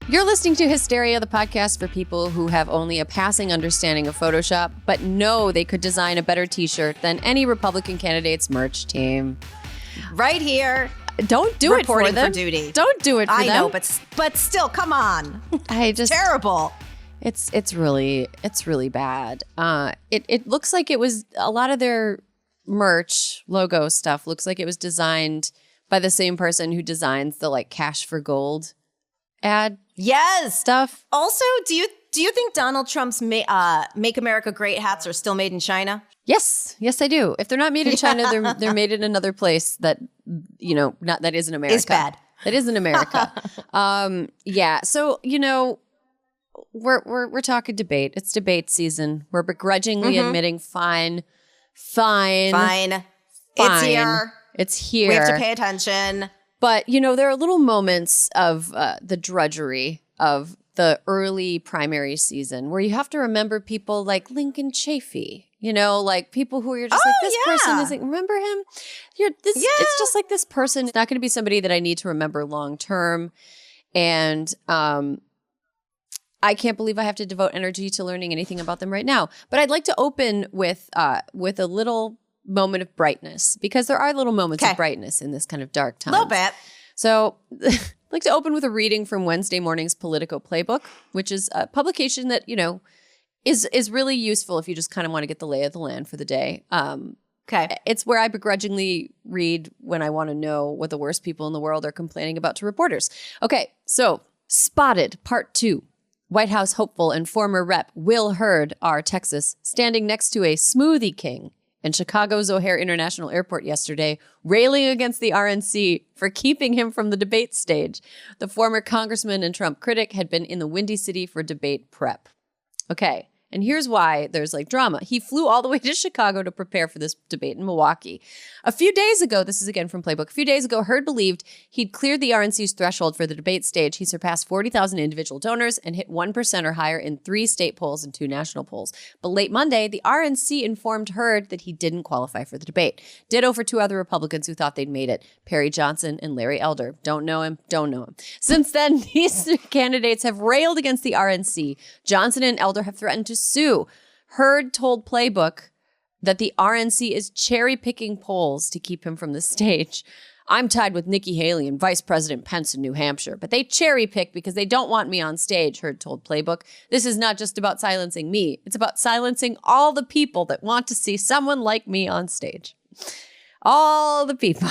You're listening to Hysteria, the podcast for people who have only a passing understanding of Photoshop, but know they could design a better t-shirt than any Republican candidate's merch team. Right here. Don't do it for them. Reporting for duty. Don't do it for them. I know, but still, come on. Terrible. It's really bad. It looks like it was a lot of their merch logo stuff looks like it was designed by the same person who designs the like Cash for Gold ad. Yes. Stuff. Also, do you think Donald Trump's Make America Great hats are still made in China? Yes, I do. If they're not made in China, they're made in another place that that isn't America. It's bad. That isn't America. Yeah. So we're talking debate. It's debate season. We're begrudgingly admitting fine. It's here. It's here. We have to pay attention. But, there are little moments of the drudgery of the early primary season where you have to remember people like Lincoln Chafee, like people who you're just this person isn't, remember him? It's just like this person. It's not going to be somebody that I need to remember long term. And I can't believe I have to devote energy to learning anything about them right now. But I'd like to open with a little moment of brightness, because there are little moments of brightness in this kind of dark time. A little bit. So I'd like to open with a reading from Wednesday morning's Politico Playbook, which is a publication that, is really useful if you just kind of want to get the lay of the land for the day. It's where I begrudgingly read when I want to know what the worst people in the world are complaining about to reporters. Okay, so Spotted, Part 2. White House hopeful and former Rep. Will Hurd, R. Texas, standing next to a smoothie king in Chicago's O'Hare International Airport yesterday, railing against the RNC for keeping him from the debate stage. The former congressman and Trump critic had been in the Windy City for debate prep. Okay, and here's why there's drama. He flew all the way to Chicago to prepare for this debate in Milwaukee. A few days ago, this is again from Playbook, a few days ago, Hurd believed he'd cleared the RNC's threshold for the debate stage. He surpassed 40,000 individual donors and hit 1% or higher in 3 state polls and 2 national polls. But late Monday, the RNC informed Hurd that he didn't qualify for the debate. Ditto for 2 other Republicans who thought they'd made it, Perry Johnson and Larry Elder. Don't know him. Since then, these candidates have railed against the RNC. Johnson and Elder have threatened to sue. Hurd told Playbook that the RNC is cherry-picking polls to keep him from the stage. I'm tied with Nikki Haley and Vice President Pence in New Hampshire, but they cherry-pick because they don't want me on stage, Hurd told Playbook. This is not just about silencing me. It's about silencing all the people that want to see someone like me on stage. All the people.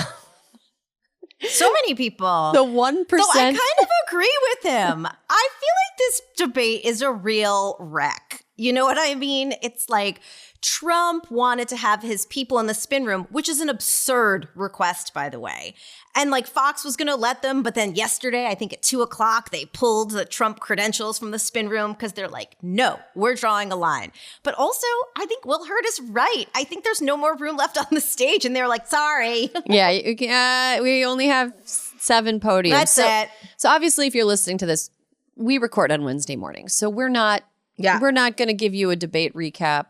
So many people. The 1%. So I kind of agree with him. I feel like this debate is a real wreck. You know what I mean? It's like Trump wanted to have his people in the spin room, which is an absurd request, by the way. And Fox was going to let them. But then yesterday, I think at 2:00, they pulled the Trump credentials from the spin room because they're like, no, we're drawing a line. But also, I think Will Hurd is right. I think there's no more room left on the stage. And they're like, sorry. Yeah, we only have 7 podiums. That's it. So obviously, if you're listening to this, we record on Wednesday mornings. So we're not going to give you a debate recap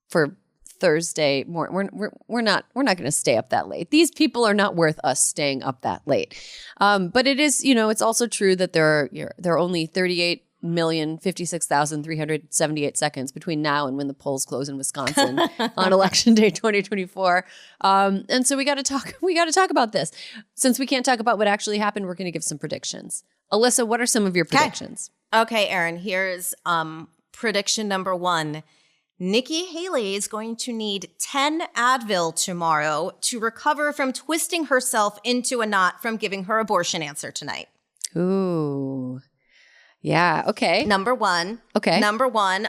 for Thursday morning. We're not going to stay up that late. These people are not worth us staying up that late. But it is, it's also true that there are only 38,056,378 seconds between now and when the polls close in Wisconsin on Election Day 2024. And so we got to talk about this. Since we can't talk about what actually happened, we're going to give some predictions. Alyssa, what are some of your predictions? Okay, Erin, here's prediction number 1. Nikki Haley is going to need 10 Advil tomorrow to recover from twisting herself into a knot from giving her abortion answer tonight. Ooh. Yeah, okay. Number 1. Okay. Number 1.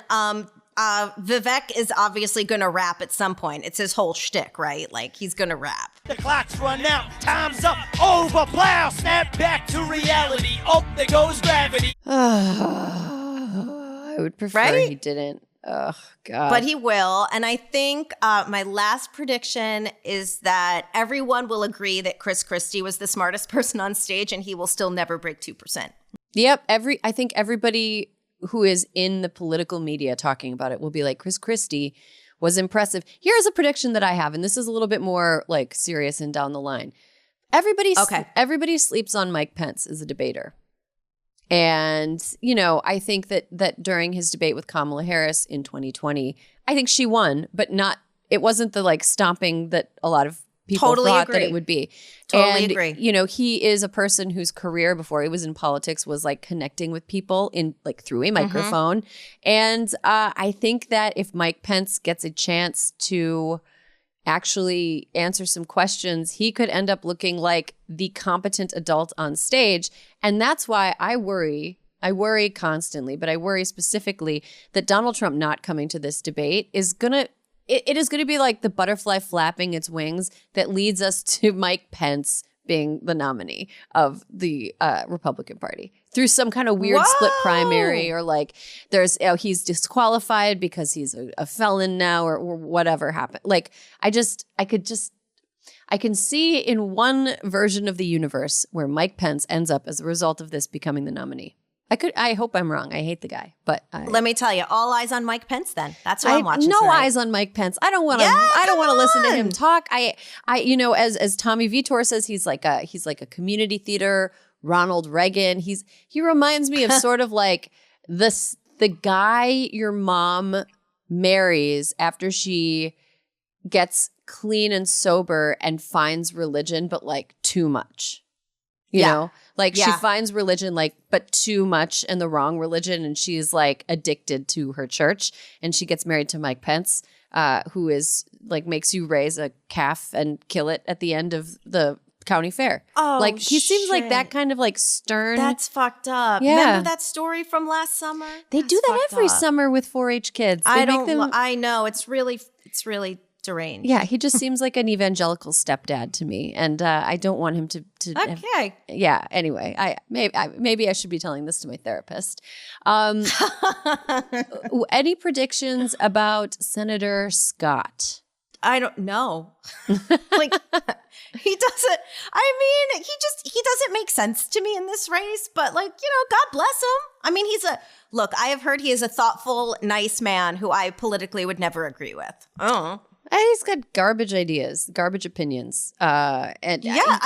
Vivek is obviously going to rap at some point. It's his whole shtick, right? He's going to rap. The clock's run out. Time's up. Over. Plow. Snap back to reality. Oh, there goes gravity. I would prefer he didn't. Oh, God. But he will. And I think my last prediction is that everyone will agree that Chris Christie was the smartest person on stage and he will still never break 2%. Yep. I think everybody who is in the political media talking about it will be like, Chris Christie was impressive. Here's a prediction that I have, and this is a little bit more serious and down the line. Everybody sleeps on Mike Pence as a debater. And, you know, I think that during his debate with Kamala Harris in 2020, I think she won, but it wasn't the like stomping that a lot of people Totally thought agree. that it would be. Totally and, agree. You know, he is a person whose career before he was in politics was like connecting with people in like through a microphone. And I think that if Mike Pence gets a chance to actually answer some questions, he could end up looking like the competent adult on stage. And that's why I worry constantly, but I worry specifically that Donald Trump not coming to this debate is it is going to be like the butterfly flapping its wings that leads us to Mike Pence being the nominee of the Republican Party through some kind of weird split primary, or like he's disqualified because he's a felon now, or whatever happened. Like I can see in one version of the universe where Mike Pence ends up as a result of this becoming the nominee. I hope I'm wrong. I hate the guy, but let me tell you, all eyes on Mike Pence. Then that's what I'm watching. No tonight. eyes on Mike Pence. I don't want to. I don't want to listen to him talk. I you know, as Tommy Vitor says, he's like a community theater Ronald Reagan. He reminds me of sort of like the guy your mom marries after she gets clean and sober and finds religion, but like too much. You know, like she finds religion, like, but too much and the wrong religion. And she's like addicted to her church. And she gets married to Mike Pence, who is like makes you raise a calf and kill it at the end of the county fair. Oh, like he seems like that kind of like stern. That's fucked up. Yeah. Remember that story from last summer? They do that every summer with 4-H kids. I know. It's really deranged. Yeah, he just seems like an evangelical stepdad to me, and I don't want him to. Okay. Yeah. Anyway, maybe I should be telling this to my therapist. Any predictions about Senator Scott? I don't know. Like he doesn't. I mean, he doesn't make sense to me in this race. But like, you know, God bless him. I mean, look. I have heard he is a thoughtful, nice man who I politically would never agree with. Oh. He's got garbage ideas, garbage opinions. I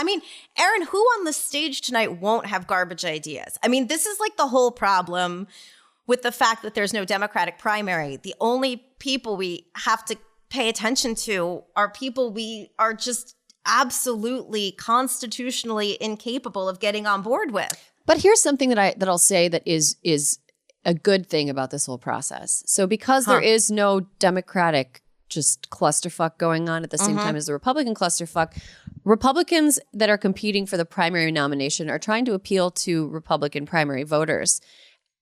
mean, Erin, who on the stage tonight won't have garbage ideas? I mean, this is like the whole problem with the fact that there's no Democratic primary. The only people we have to pay attention to are people we are just absolutely constitutionally incapable of getting on board with. But here's something that I'll say that is a good thing about this whole process. So because there is no Democratic just clusterfuck going on at the same time as the Republican clusterfuck, Republicans that are competing for the primary nomination are trying to appeal to Republican primary voters.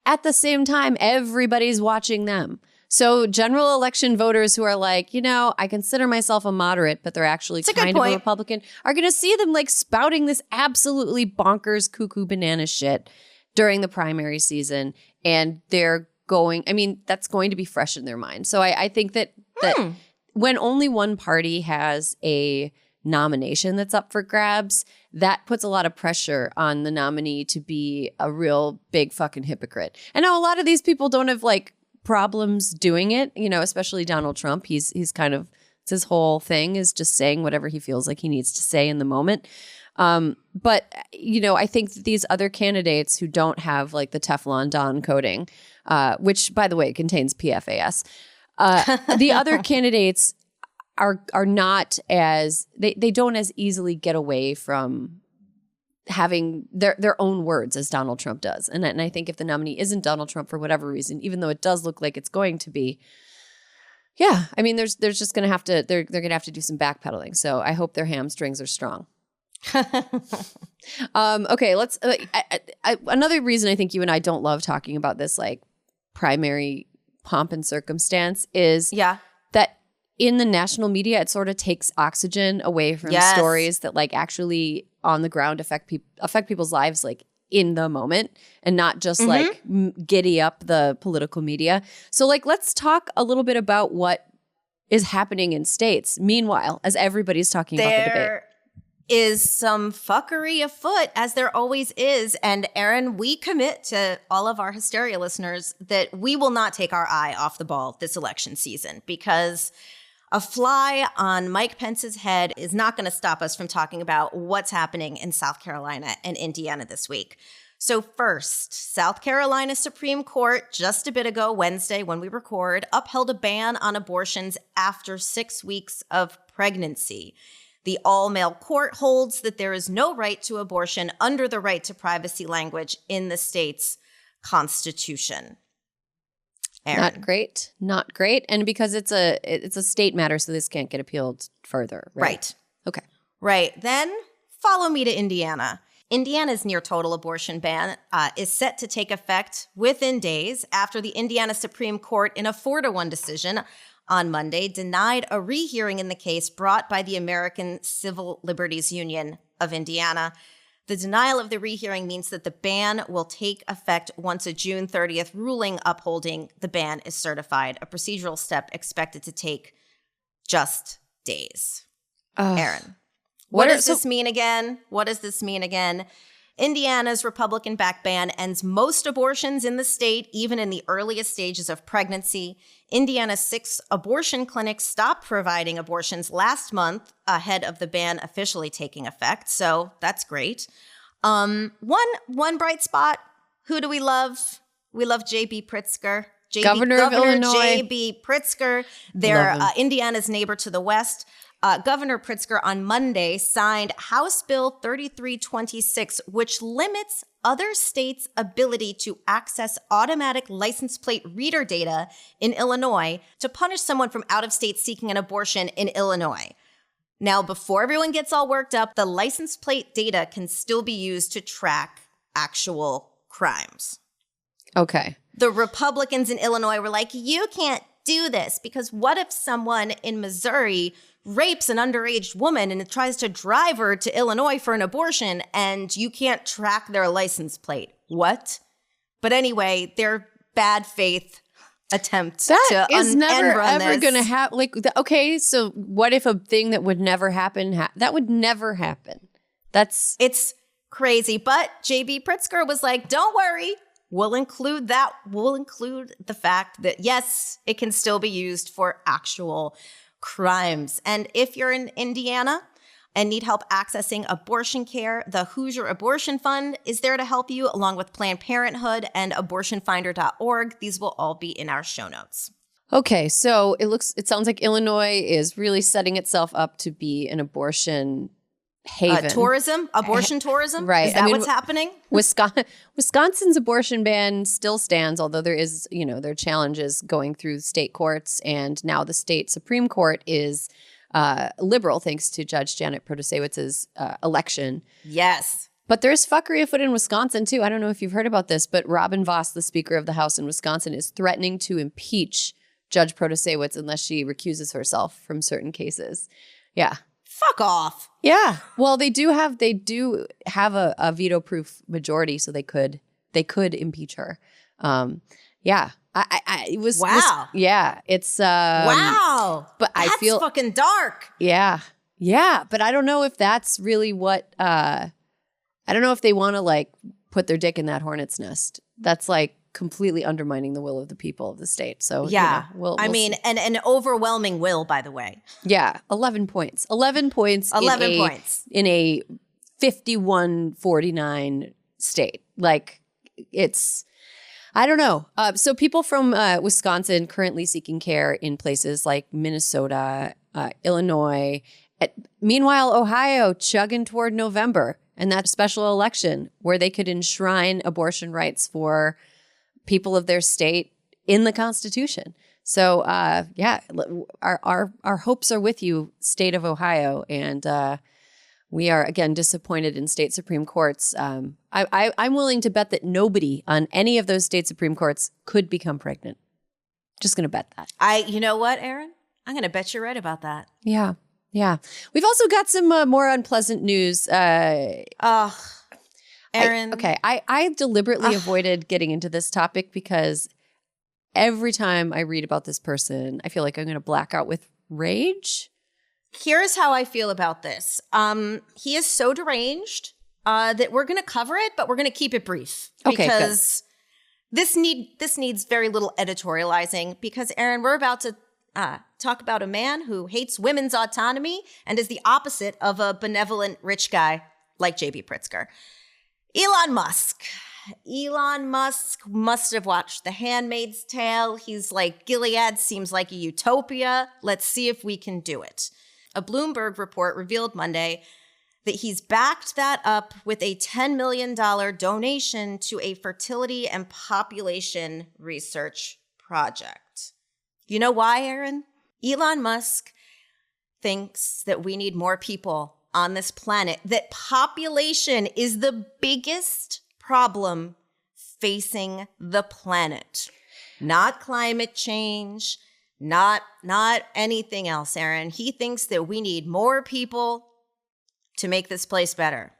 At the same time, everybody's watching them. So general election voters who are like, you know, I consider myself a moderate, but they're actually kind of a Republican, are going to see them like spouting this absolutely bonkers, cuckoo banana shit during the primary season. And they're going, I mean, that's going to be fresh in their mind. So I think that when only one party has a nomination that's up for grabs, that puts a lot of pressure on the nominee to be a real big fucking hypocrite. And now a lot of these people don't have like problems doing it, you know, especially Donald Trump. He's kind of, it's his whole thing is just saying whatever he feels like he needs to say in the moment. But, you know, I think that these other candidates who don't have like the Teflon Don coating, which by the way contains PFAS, the other candidates are not as they don't as easily get away from having their own words as Donald Trump does. And I think if the nominee isn't Donald Trump for whatever reason, even though it does look like it's going to be, yeah, I mean, there's just going to have to, they're going to have to do some backpedaling. So I hope their hamstrings are strong. Okay, let's, another reason I think you and I don't love talking about this like primary pomp and circumstance is that in the national media, it sort of takes oxygen away from stories that like actually on the ground affect people's lives like in the moment and not just like giddy up the political media. So like, let's talk a little bit about what is happening in states. Meanwhile, as everybody's talking about the debate. There is some fuckery afoot, as there always is. And Erin, we commit to all of our Hysteria listeners that we will not take our eye off the ball this election season, because a fly on Mike Pence's head is not going to stop us from talking about what's happening in South Carolina and Indiana this week. So first, South Carolina Supreme Court just a bit ago, Wednesday when we record, upheld a ban on abortions after 6 weeks of pregnancy. The all-male court holds that there is no right to abortion under the right to privacy language in the state's constitution. Erin. Not great. And because it's a state matter, so this can't get appealed further, right? Okay. Right. Then follow me to Indiana. Indiana's near total abortion ban is set to take effect within days after the Indiana Supreme Court, in a 4-1 decision on Monday, denied a rehearing in the case brought by the American Civil Liberties Union of Indiana. The denial of the rehearing means that the ban will take effect once a June 30th ruling upholding the ban is certified, a procedural step expected to take just days. Erin. What does this mean again? Indiana's Republican-backed ban ends most abortions in the state, even in the earliest stages of pregnancy. Indiana's 6 abortion clinics stopped providing abortions last month ahead of the ban officially taking effect, so that's great. One bright spot, who do we love? We love J.B. Pritzker. Governor of Illinois. J.B. Pritzker. They're Indiana's neighbor to the west. Governor Pritzker on Monday signed House Bill 3326, which limits other states' ability to access automatic license plate reader data in Illinois to punish someone from out of state seeking an abortion in Illinois. Now, before everyone gets all worked up, the license plate data can still be used to track actual crimes. Okay. The Republicans in Illinois were like, you can't do this because what if someone in Missouri rapes an underage woman and tries to drive her to Illinois for an abortion and you can't track their license plate? What? But anyway, their bad faith attempt to is never ever this. Gonna happen. Like, okay, so what if a thing that would never happen? That would never happen. It's crazy. But J.B. Pritzker was like, "Don't worry, we'll include that. We'll include the fact that yes, it can still be used for actual crimes." And if you're in Indiana and need help accessing abortion care, the Hoosier Abortion Fund is there to help you, along with Planned Parenthood and abortionfinder.org. These will all be in our show notes. Okay, so it sounds like Illinois is really setting itself up to be an abortion haven. Abortion tourism? Right. Is that what's happening? Wisconsin's abortion ban still stands, although there is, there are challenges going through state courts, and now the state Supreme Court is liberal, thanks to Judge Janet Protasiewicz's election. Yes. But there's fuckery afoot in Wisconsin, too. I don't know if you've heard about this, but Robin Voss, the Speaker of the House in Wisconsin, is threatening to impeach Judge Protasiewicz unless she recuses herself from certain cases. Yeah. Fuck off. Yeah. Well, they do have a veto-proof majority, so they could impeach her. Yeah. It was wow. It's wow. But that's I feel fucking dark. Yeah. But I don't know if that's really what. I don't know if they want to put their dick in that hornet's nest. That's completely undermining the will of the people of the state. So yeah, we'll see. And an overwhelming will, by the way. Yeah, 11 points. 11 points. In a 51-49 state. It's. I don't know. So people from Wisconsin currently seeking care in places like Minnesota, Illinois. Meanwhile, Ohio chugging toward November and that special election where they could enshrine abortion rights for people of their state in the Constitution. So, our hopes are with you, state of Ohio, and we are, again, disappointed in state Supreme Courts. I'm willing to bet that nobody on any of those state Supreme Courts could become pregnant. Just going to bet that. You know what, Erin? I'm going to bet you're right about that. Yeah. We've also got some more unpleasant news. Erin. I deliberately avoided getting into this topic because every time I read about this person, I feel like I'm going to black out with rage. Here's how I feel about this. He is so deranged that we're going to cover it, but we're going to keep it brief. Because this needs very little editorializing. Because, Erin, we're about to talk about a man who hates women's autonomy and is the opposite of a benevolent rich guy like J.B. Pritzker. Elon Musk. Elon Musk must have watched The Handmaid's Tale. He's like, Gilead seems like a utopia. Let's see if we can do it. A Bloomberg report revealed Monday that he's backed that up with a $10 million donation to a fertility and population research project. You know why, Erin? Elon Musk thinks that we need more people on this planet, that population is the biggest problem facing the planet. Not climate change, not anything else, Erin. He thinks that we need more people to make this place better.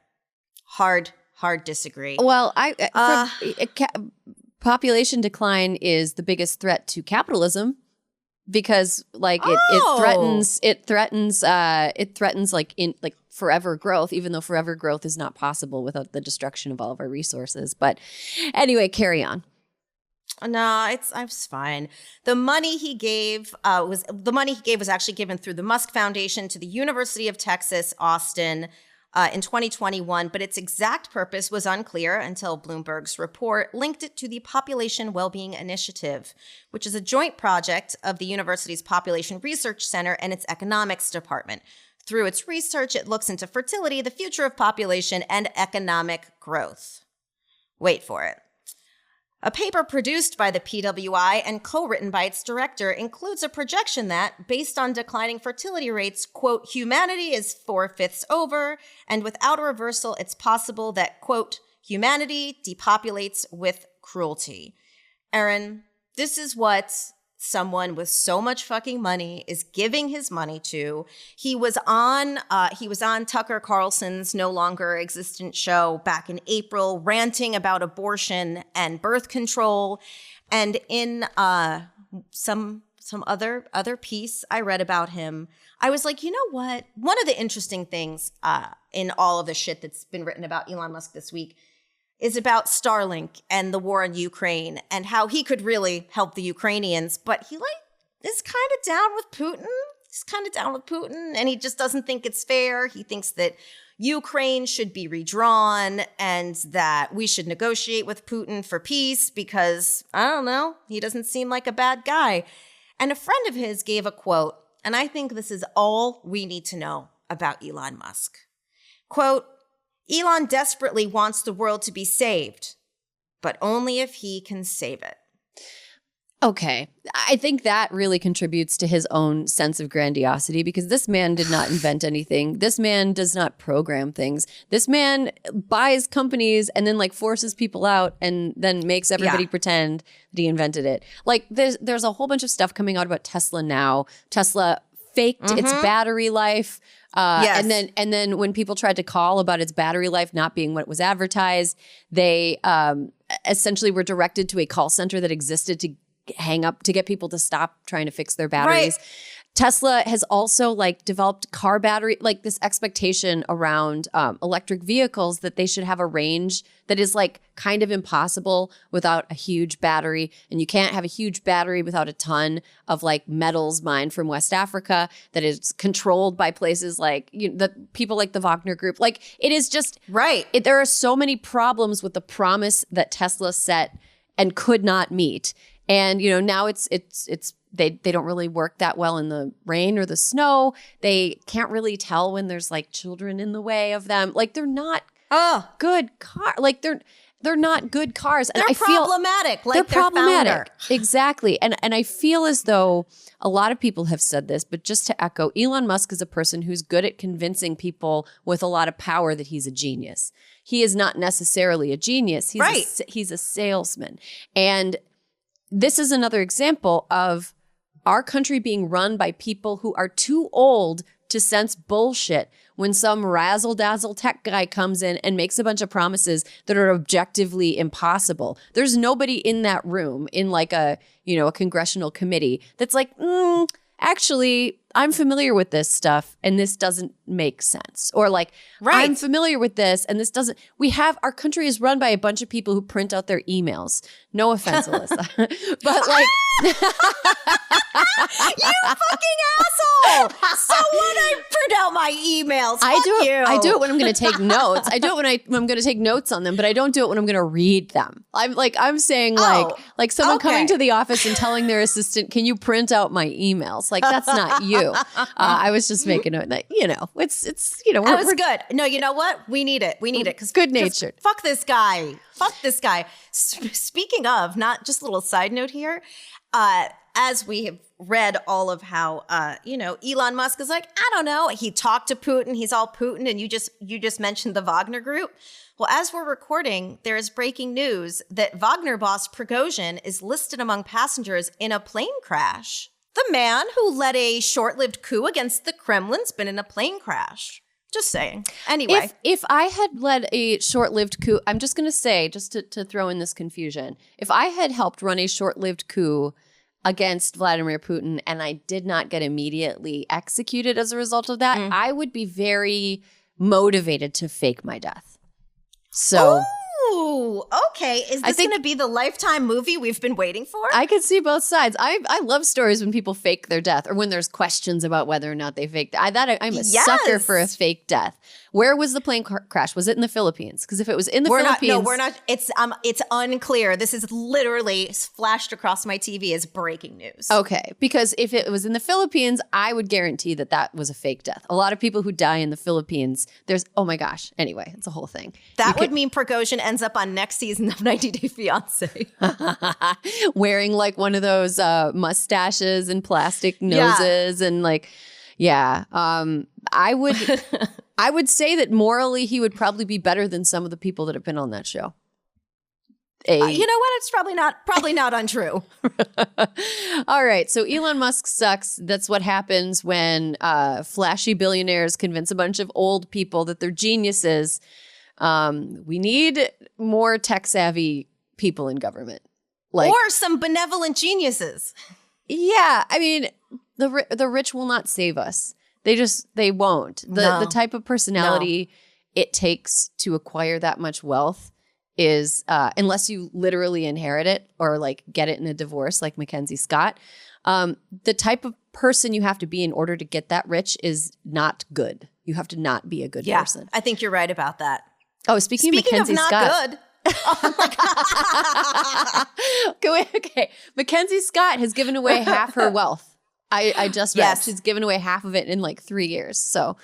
Hard disagree. Well, population decline is the biggest threat to capitalism because it threatens forever growth, even though forever growth is not possible without the destruction of all of our resources. But anyway, carry on. No, it's fine. The money he gave was actually given through the Musk Foundation to the University of Texas, Austin, in 2021, but its exact purpose was unclear until Bloomberg's report linked it to the Population Wellbeing Initiative, which is a joint project of the university's Population Research Center and its economics department. Through its research, it looks into fertility, the future of population, and economic growth. Wait for it. A paper produced by the PWI and co-written by its director includes a projection that, based on declining fertility rates, quote, humanity is 4/5 over, and without a reversal, it's possible that, quote, humanity depopulates with cruelty. Erin, this is what someone with so much fucking money is giving his money to. He was on Tucker Carlson's no longer existent show back in April, ranting about abortion and birth control. And in some other piece I read about him, I was like, you know what? One of the interesting things in all of the shit that's been written about Elon Musk this week is about Starlink and the war in Ukraine and how he could really help the Ukrainians. But he is kind of down with Putin. He's kind of down with Putin, and he just doesn't think it's fair. He thinks that Ukraine should be redrawn and that we should negotiate with Putin for peace because, I don't know, he doesn't seem like a bad guy. And a friend of his gave a quote, and I think this is all we need to know about Elon Musk. Quote, Elon desperately wants the world to be saved, but only if he can save it. Okay. I think that really contributes to his own sense of grandiosity because this man did not invent anything. This man does not program things. This man buys companies and then forces people out and then makes everybody pretend that he invented it. There's a whole bunch of stuff coming out about Tesla now. Tesla faked its battery life. Yes. And then when people tried to call about its battery life not being what was advertised, they essentially were directed to a call center that existed to hang up, to get people to stop trying to fix their batteries. Right. Tesla has also developed car battery, this expectation around electric vehicles that they should have a range that is kind of impossible without a huge battery. And you can't have a huge battery without a ton of metals mined from West Africa that is controlled by places the people like the Wagner Group. It is just right. There are so many problems with the promise that Tesla set and could not meet. And, now they don't really work that well in the rain or the snow. They can't really tell when there's children in the way of them. They're not good car. They're not good cars. And they're problematic. They're problematic. Founder. Exactly. And I feel as though a lot of people have said this, but just to echo, Elon Musk is a person who's good at convincing people with a lot of power that he's a genius. He is not necessarily a genius. He's a salesman. And this is another example of our country being run by people who are too old to sense bullshit when some razzle-dazzle tech guy comes in and makes a bunch of promises that are objectively impossible. There's nobody in that room in a congressional committee that's actually, I'm familiar with this stuff and this doesn't make sense. Or like, I'm familiar with this and this doesn't. Our country is run by a bunch of people who print out their emails. No offense, Alyssa. But like. You fucking asshole! So what? I print out my emails. I do it when I'm going to take notes. I do it when I'm going to take notes on them, but I don't do it when I'm going to read them. I'm saying like someone coming to the office and telling their assistant, "Can you print out my emails?" Like that's not you. I was just making note that it's that was good. No, you know what? We need it. Because good natured. Fuck this guy. Speaking of, not just a little side note here. As we have read all of how, Elon Musk is like, I don't know. He talked to Putin. He's all Putin. And you just mentioned the Wagner Group. Well, as we're recording, there is breaking news that Wagner boss Prigozhin is listed among passengers in a plane crash. The man who led a short-lived coup against the Kremlin's been in a plane crash. Just saying. Anyway. If I had led a short-lived coup, I'm just going to say, just to throw in this confusion, if I had helped run a short-lived coup against Vladimir Putin and I did not get immediately executed as a result of that, I would be very motivated to fake my death. So... Ooh, okay. Is this going to be the Lifetime movie we've been waiting for? I could see both sides. I love stories when people fake their death or when there's questions about whether or not they faked. I'm a sucker for a fake death. Where was the plane crash? Was it in the Philippines? Because if it was in the Philippines... we're not. It's unclear. This is literally flashed across my TV as breaking news. Okay. Because if it was in the Philippines, I would guarantee that was a fake death. A lot of people who die in the Philippines, oh my gosh. Anyway, it's a whole thing. That would mean Prigozhin ends up on next season of 90 Day Fiancé. Wearing like one of those mustaches and plastic noses and like, yeah. I would say that morally he would probably be better than some of the people that have been on that show. You know what? It's probably not untrue. All right. So Elon Musk sucks. That's what happens when flashy billionaires convince a bunch of old people that they're geniuses. We need more tech savvy people in government. Or some benevolent geniuses. Yeah. I mean, the rich will not save us. They won't. The type of personality it takes to acquire that much wealth is, unless you literally inherit it or like get it in a divorce like Mackenzie Scott, the type of person you have to be in order to get that rich is not good. You have to not be a good person. I think you're right about that. Oh, speaking of Mackenzie not Scott. Good. Oh my God. Okay. Mackenzie Scott has given away half her wealth. I just read she's given away half of it in like 3 years. So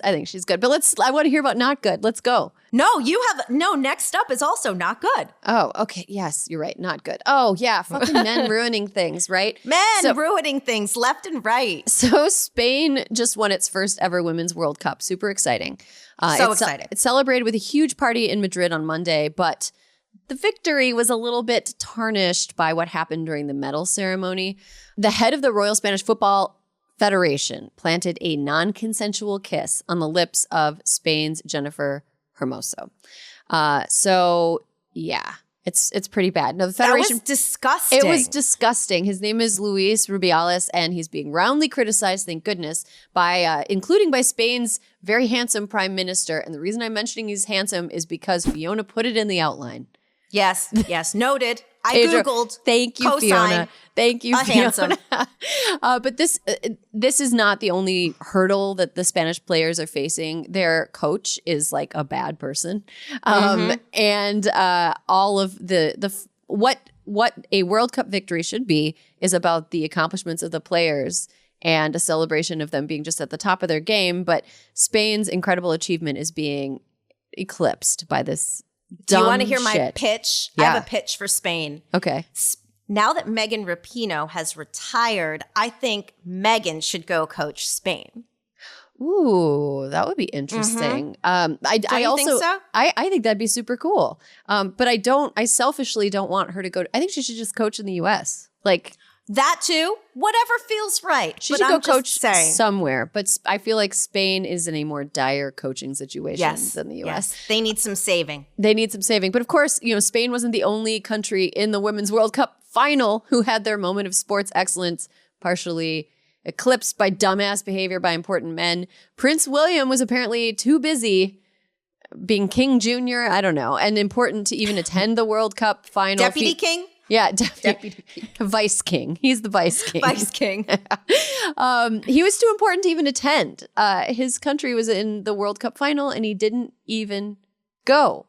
I think she's good. But I want to hear about not good. Let's go. Next up is also not good. Oh, okay. Yes, you're right. Not good. Oh, yeah. Fucking men ruining things, right? Ruining things left and right. So Spain just won its first ever Women's World Cup. Super exciting. Exciting. It's celebrated with a huge party in Madrid on Monday, but the victory was a little bit tarnished by what happened during the medal ceremony. The head of the Royal Spanish Football Federation planted a non-consensual kiss on the lips of Spain's Jennifer Hermoso. It's pretty bad. No, the Federation... That was disgusting. It was disgusting. His name is Luis Rubiales, and he's being roundly criticized, thank goodness, including by Spain's very handsome prime minister. And the reason I'm mentioning he's handsome is because Fiona put it in the outline. Yes, noted. I Googled. Thank you, Fiona. Thank you, Fiona. Handsome. But this is not the only hurdle that the Spanish players are facing. Their coach is like a bad person, and all of what a World Cup victory should be is about the accomplishments of the players and a celebration of them being just at the top of their game. But Spain's incredible achievement is being eclipsed by this. Do you want to hear my pitch? Yeah. I have a pitch for Spain. Okay. Now that Megan Rapinoe has retired, I think Megan should go coach Spain. Ooh, that would be interesting. Do you also think so? I think that'd be super cool. But I selfishly don't want her to go. I think she should just coach in the US. Like that too. Whatever feels right. She should go coach somewhere. But I feel like Spain is in a more dire coaching situation than the US. Yes. They need some saving. But of course, Spain wasn't the only country in the Women's World Cup final who had their moment of sports excellence partially eclipsed by dumbass behavior by important men. Prince William was apparently too busy being King Jr., I don't know, and important to even attend the World Cup final. Deputy King? Yeah, Deputy King. Vice King. He's the Vice King. Vice King. He was too important to even attend. His country was in the World Cup final and he didn't even go.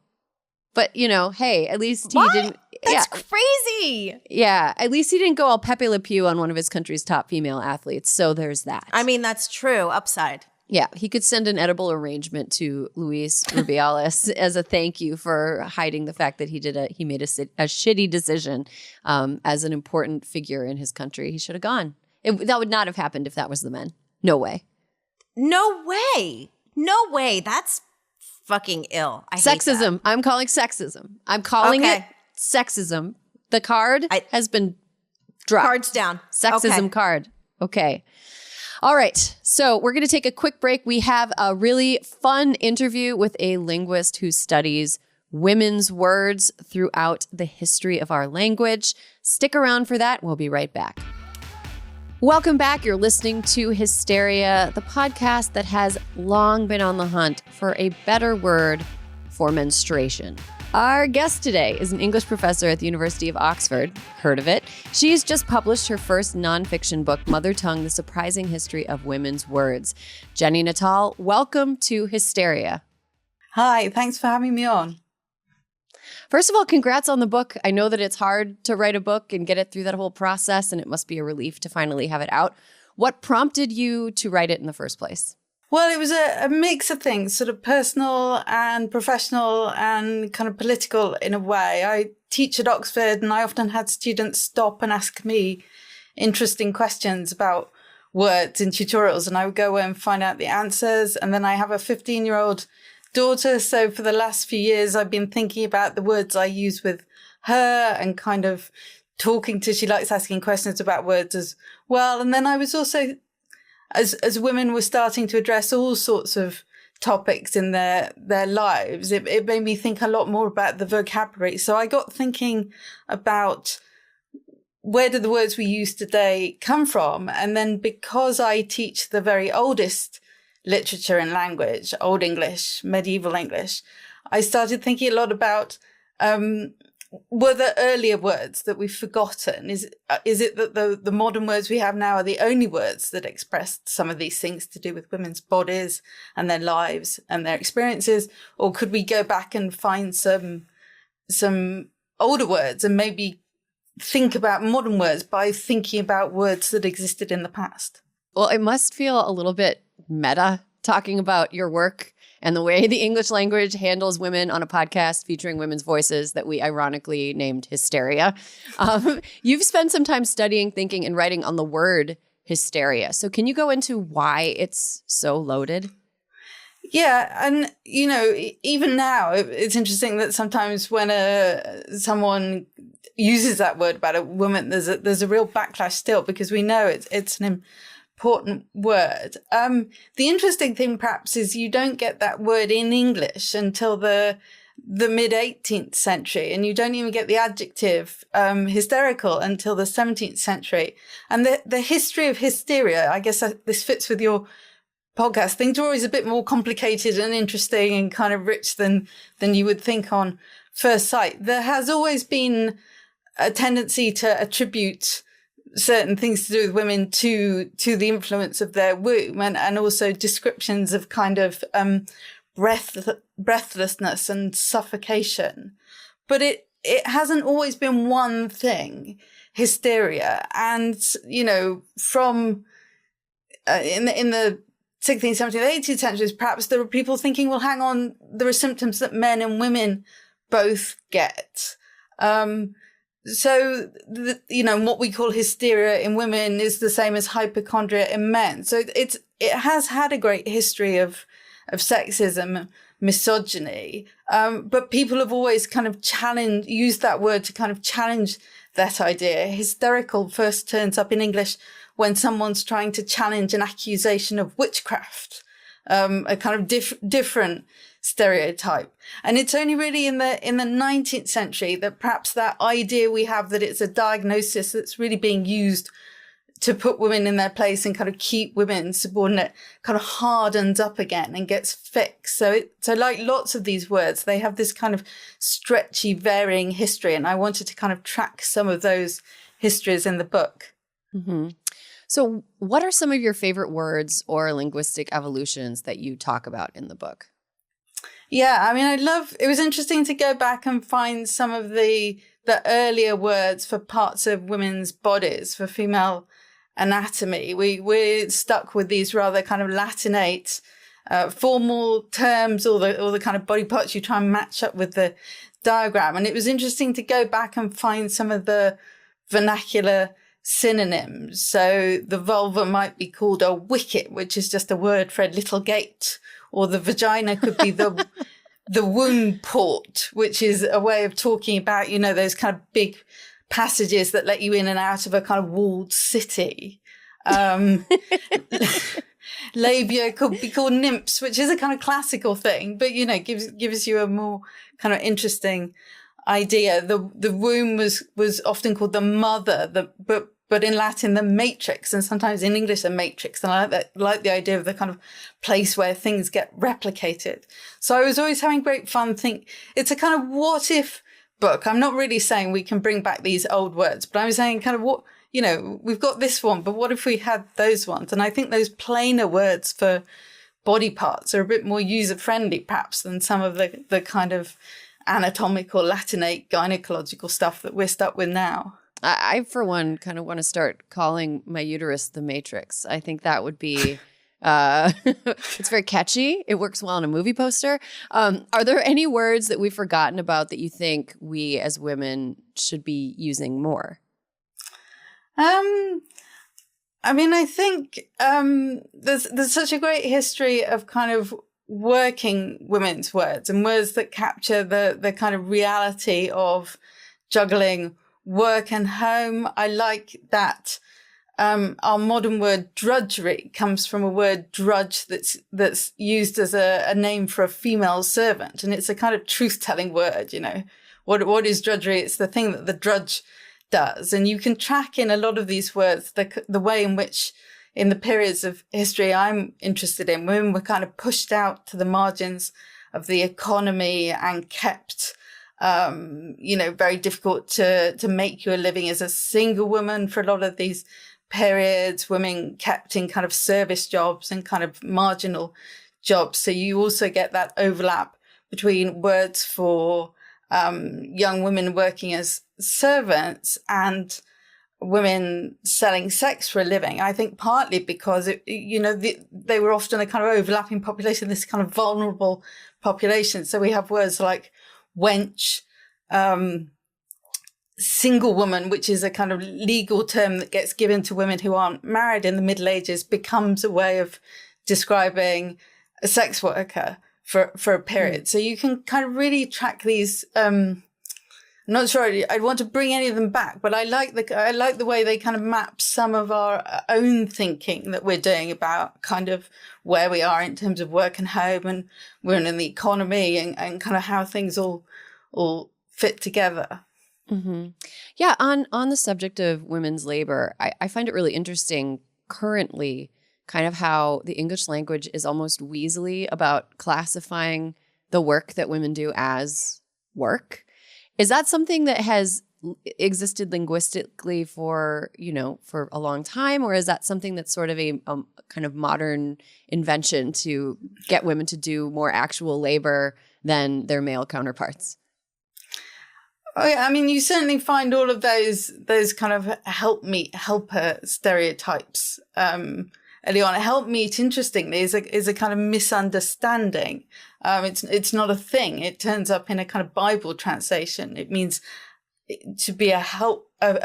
But, you know, hey, at least he didn't. That's crazy. Yeah, at least he didn't go all Pepe Le Pew on one of his country's top female athletes. So there's that. I mean, that's true. Upside. Yeah, he could send an edible arrangement to Luis Rubiales as a thank you for hiding the fact that he made a shitty decision as an important figure in his country. He should have gone. That would not have happened if that was the men. No way. No way. No way. That's fucking ill. I hate sexism. that. I'm calling sexism. I'm calling it sexism. The card has been dropped. Cards down. Sexism card. Okay. All right. So we're going to take a quick break. We have a really fun interview with a linguist who studies women's words throughout the history of our language. Stick around for that. We'll be right back. Welcome back. You're listening to Hysteria, the podcast that has long been on the hunt for a better word for menstruation. Our guest today is an English professor at the University of Oxford. Heard of it? She's just published her first nonfiction book, Mother Tongue, The Surprising History of Women's Words. Jenni Nuttall, welcome to Hysteria. Hi, thanks for having me on. First of all, congrats on the book. I know that it's hard to write a book and get it through that whole process, and it must be a relief to finally have it out. What prompted you to write it in the first place? Well, it was a mix of things, sort of personal and professional and kind of political in a way. I teach at Oxford and I often had students stop and ask me interesting questions about words in tutorials, and I would go away and find out the answers. And then I have a 15-year-old daughter. So for the last few years, I've been thinking about the words I use with her and kind of talking to, she likes asking questions about words as well. And then I was also, as women were starting to address all sorts of topics in their lives, it made me think a lot more about the vocabulary. So I got thinking about where do the words we use today come from? And then because I teach the very oldest literature and language, Old English, medieval English, I started thinking a lot about were there earlier words that we've forgotten? Is it that the modern words we have now are the only words that express some of these things to do with women's bodies and their lives and their experiences? Or could we go back and find some older words and maybe think about modern words by thinking about words that existed in the past? Well, it must feel a little bit meta talking about your work and the way the English language handles women on a podcast featuring women's voices that we ironically named Hysteria. You've spent some time studying, thinking, and writing on the word hysteria. So can you go into why it's so loaded? Yeah, and, you know, even now, it's interesting that sometimes when someone uses that word about a woman, there's a real backlash still, because we know it's an important word. The interesting thing perhaps is you don't get that word in English until the mid-18th century, and you don't even get the adjective hysterical until the 17th century. And the history of hysteria, I guess this fits with your podcast, things are always a bit more complicated and interesting and kind of rich than you would think on first sight. There has always been a tendency to attribute certain things to do with women to the influence of their womb, and also descriptions of kind of breathlessness and suffocation. But it hasn't always been one thing, hysteria. And, you know, from in the 16th, 17th, 18th centuries, perhaps there were people thinking, well, hang on, there are symptoms that men and women both get. So, you know, what we call hysteria in women is the same as hypochondria in men. So it has had a great history of sexism, misogyny. But people have always kind of used that word to kind of challenge that idea. Hysterical first turns up in English when someone's trying to challenge an accusation of witchcraft, a kind of different stereotype. And it's only really in the 19th century that perhaps that idea we have that it's a diagnosis that's really being used to put women in their place and kind of keep women subordinate kind of hardens up again and gets fixed. So like lots of these words, they have this kind of stretchy, varying history. And I wanted to kind of track some of those histories in the book. Mm-hmm. So what are some of your favorite words or linguistic evolutions that you talk about in the book? Yeah, I mean, it was interesting to go back and find some of the earlier words for parts of women's bodies, for female anatomy. We're stuck with these rather kind of Latinate formal terms, all the kind of body parts you try and match up with the diagram. And it was interesting to go back and find some of the vernacular synonyms. So the vulva might be called a wicket, which is just a word for a little gate, or the vagina could be the womb port, which is a way of talking about, those kind of big passages that let you in and out of a kind of walled city. Labia could be called nymphs, which is a kind of classical thing, but gives you a more kind of interesting idea. The womb was often called the mother, but in Latin the matrix, and sometimes in English a matrix. And I like the idea of the kind of place where things get replicated. So I was always having great fun. It's a kind of what if book. I'm not really saying we can bring back these old words, but I'm saying kind of what, we've got this one, but what if we had those ones? And I think those plainer words for body parts are a bit more user-friendly, perhaps, than some of the kind of anatomical, Latinate, gynecological stuff that we're stuck with now. I, for one, kind of want to start calling my uterus the Matrix. I think that would be... it's very catchy. It works well on a movie poster. Are there any words that we've forgotten about that you think we as women should be using more? I think there's such a great history of kind of working women's words and words that capture the kind of reality of juggling work and home. I like that. Our modern word drudgery comes from a word drudge that's used as a name for a female servant. And it's a kind of truth-telling word, What is drudgery? It's the thing that the drudge does. And you can track in a lot of these words the way in which, in the periods of history I'm interested in, women were kind of pushed out to the margins of the economy and kept very difficult to make you a living as a single woman for a lot of these periods. Women kept in kind of service jobs and kind of marginal jobs. So you also get that overlap between words for young women working as servants and women selling sex for a living. I think partly because, they were often a kind of overlapping population, this kind of vulnerable population. So we have words like wench, single woman, which is a kind of legal term that gets given to women who aren't married in the Middle Ages, becomes a way of describing a sex worker for a period. So you can kind of really track these. I'm not sure I'd want to bring any of them back, but I like the way they kind of map some of our own thinking that we're doing about kind of where we are in terms of work and home and women in the economy and kind of how things all fit together. Mm-hmm. Yeah, on the subject of women's labor, I find it really interesting currently kind of how the English language is almost weaselly about classifying the work that women do as work. Is that something that has existed linguistically for a long time, or is that something that's sort of a kind of modern invention to get women to do more actual labor than their male counterparts? Oh, yeah. I mean, you certainly find all of those kind of helper stereotypes early on. Helpmeet, interestingly, is a kind of misunderstanding. It's not a thing. It turns up in a kind of Bible translation. It means to be a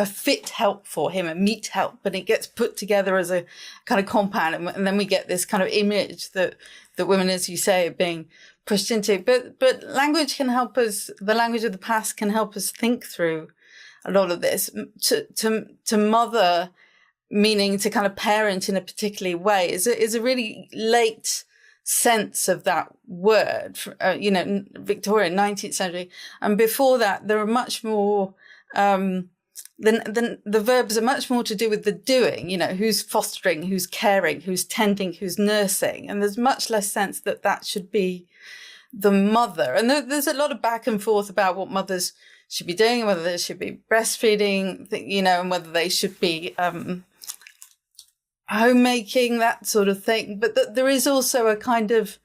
fit help for him, a meet help, and it gets put together as a kind of compound, and then we get this kind of image that women, as you say, are being pushed into. But language can help us. The language of the past can help us think through a lot of this. To mother, meaning to kind of parent in a particular way, is a really late sense of that word. Victorian 19th century, and before that, there are much more then the verbs are much more to do with the doing, who's fostering, who's caring, who's tending, who's nursing. And there's much less sense that that should be the mother. And there's a lot of back and forth about what mothers should be doing, whether they should be breastfeeding, and whether they should be homemaking, that sort of thing. But there is also a kind of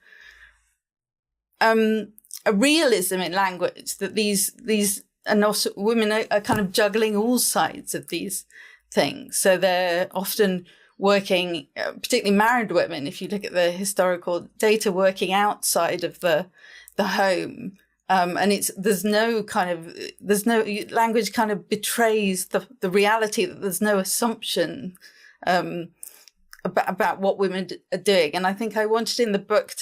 a realism in language that these and also women are kind of juggling all sides of these things. So they're often working, particularly married women, if you look at the historical data, working outside of the home. And there's no language kind of betrays the reality that there's no assumption about what women are doing. And I think I wanted in the book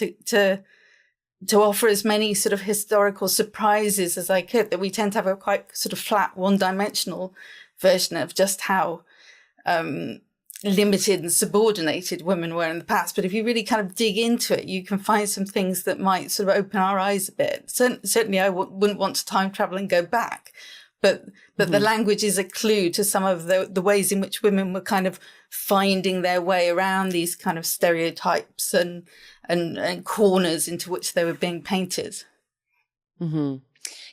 to offer as many sort of historical surprises as I could, that we tend to have a quite sort of flat, one-dimensional version of just how limited and subordinated women were in the past. But if you really kind of dig into it, you can find some things that might sort of open our eyes a bit. Certainly I wouldn't want to time travel and go back. But the language is a clue to some of the ways in which women were kind of finding their way around these kind of stereotypes and corners into which they were being painted. Mm-hmm.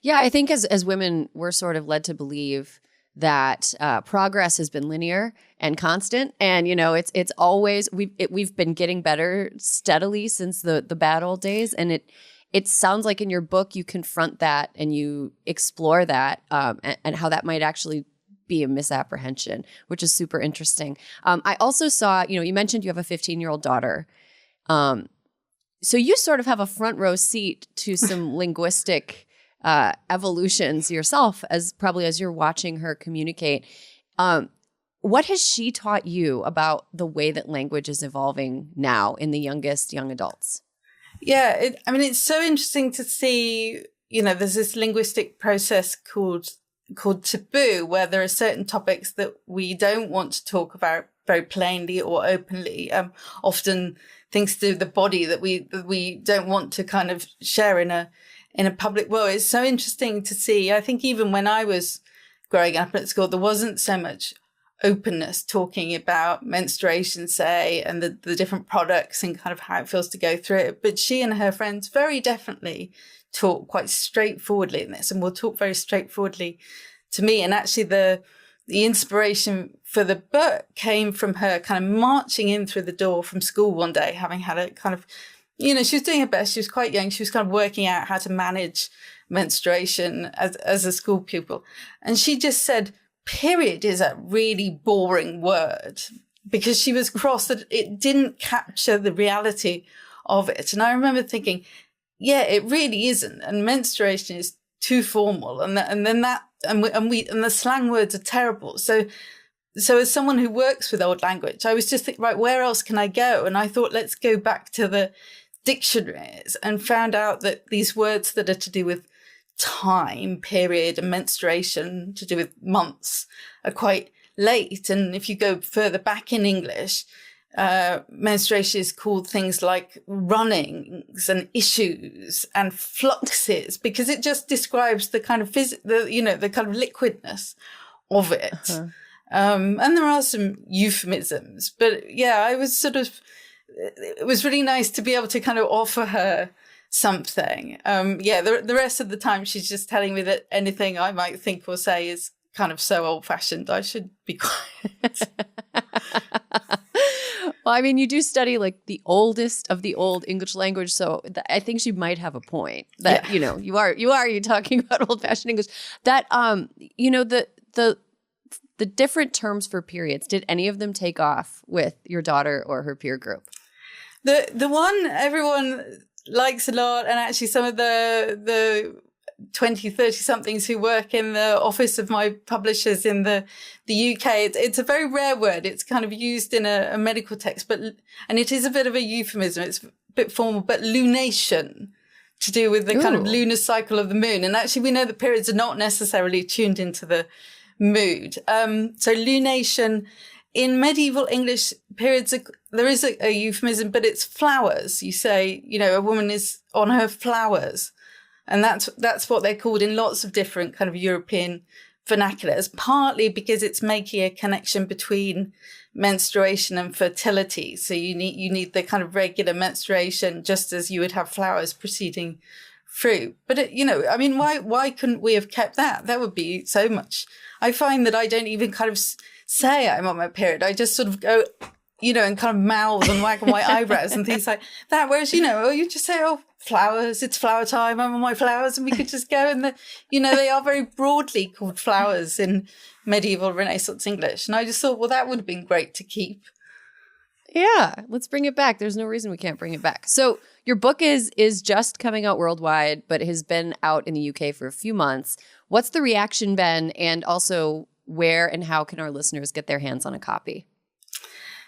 Yeah, I think as women, we're sort of led to believe that progress has been linear and constant, and it's always we've been getting better steadily since the bad old days, and it sounds like in your book you confront that and you explore that and how that might actually be a misapprehension, which is super interesting. I also saw, you mentioned you have a 15-year-old daughter. So you sort of have a front row seat to some linguistic evolutions yourself, as you're watching her communicate. What has she taught you about the way that language is evolving now in the youngest young adults? Yeah, it's so interesting to see, there's this linguistic process called taboo, where there are certain topics that we don't want to talk about very plainly or openly. Often things to do with the body that we don't want to kind of share in a public way. It's so interesting to see. I think even when I was growing up at school, there wasn't so much openness talking about menstruation, say, and the different products and kind of how it feels to go through it. But she and her friends very definitely talk quite straightforwardly in this, and will talk very straightforwardly to me. And actually the inspiration for the book came from her kind of marching in through the door from school one day, having had a kind of, she was doing her best. She was quite young. She was kind of working out how to manage menstruation as a school pupil. And she just said, period is a really boring word, because she was cross that it didn't capture the reality of it. And I remember thinking, yeah, it really isn't. And menstruation is too formal. And the slang words are terrible. So as someone who works with old language, I was just thinking, right, where else can I go? And I thought, let's go back to the dictionaries, and found out that these words that are to do with time, period, and menstruation, to do with months, are quite late. And if you go further back in English, menstruation is called things like runnings and issues and fluxes, because it just describes the kind of the kind of liquidness of it. Uh-huh. And there are some euphemisms, but yeah, it was really nice to be able to kind of offer her something. The rest of the time she's just telling me that anything I might think or say is kind of so old-fashioned, I should be quiet. Well, you do study like the oldest of the old English language, so I think she might have a point that, yeah. You're talking about old-fashioned English. That, the different terms for periods, did any of them take off with your daughter or her peer group? The one everyone likes a lot, and actually some of the 20, 30 somethings who work in the office of my publishers in the UK, it's a very rare word. It's kind of used in a medical text, and it is a bit of a euphemism. It's a bit formal, but lunation, to do with the kind of lunar cycle of the moon. And actually we know that periods are not necessarily tuned into the mood. So lunation, in medieval English, periods, there is a euphemism, but it's flowers. You say, a woman is on her flowers. And that's what they're called in lots of different kind of European vernaculars, partly because it's making a connection between menstruation and fertility. So you need the kind of regular menstruation, just as you would have flowers preceding fruit. But why couldn't we have kept that? That would be so much. I find that I don't even kind of say I'm on my period. I just sort of go, and kind of mouth and wag my eyebrows and things like that. Whereas, you just say, oh, flowers, it's flower time, I'm on my flowers, and we could just go. And they are very broadly called flowers in medieval Renaissance English. And I just thought, well, that would have been great to keep. Yeah, let's bring it back. There's no reason we can't bring it back. So your book is just coming out worldwide, but has been out in the UK for a few months. What's the reaction been? And also, where and how can our listeners get their hands on a copy?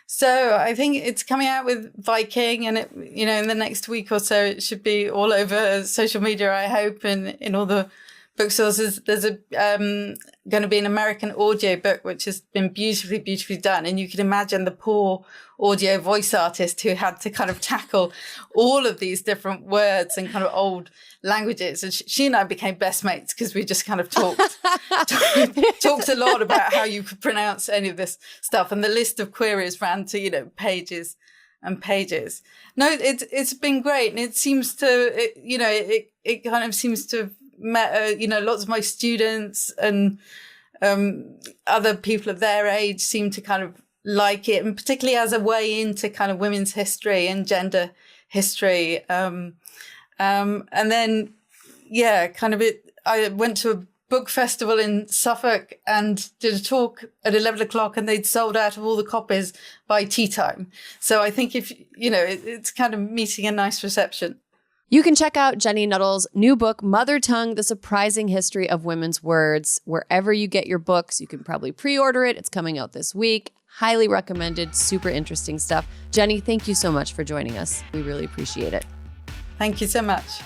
So I think it's coming out with Viking, and it, in the next week or so, it should be all over social media, I hope, and in all the bookstores. There's going to be an American audio book, which has been beautifully done. And you can imagine the poor audio voice artist who had to kind of tackle all of these different words and kind of old languages. And she and I became best mates because we just kind of talked a lot about how you could pronounce any of this stuff. And the list of queries ran to, pages and pages. No, it's been great. And it seems to, it kind of seems to have met, lots of my students and other people of their age seem to kind of like it, and particularly as a way into kind of women's history and gender history. And then, I went to a book festival in Suffolk and did a talk at 11 o'clock, and they'd sold out of all the copies by tea time. So I think it's kind of meeting a nice reception. You can check out Jenni Nuttall's new book, Mother Tongue, The Surprising History of Women's Words, wherever you get your books. You can probably pre-order it. It's coming out this week. Highly recommended. Super interesting stuff. Jenni, thank you so much for joining us. We really appreciate it. Thank you so much.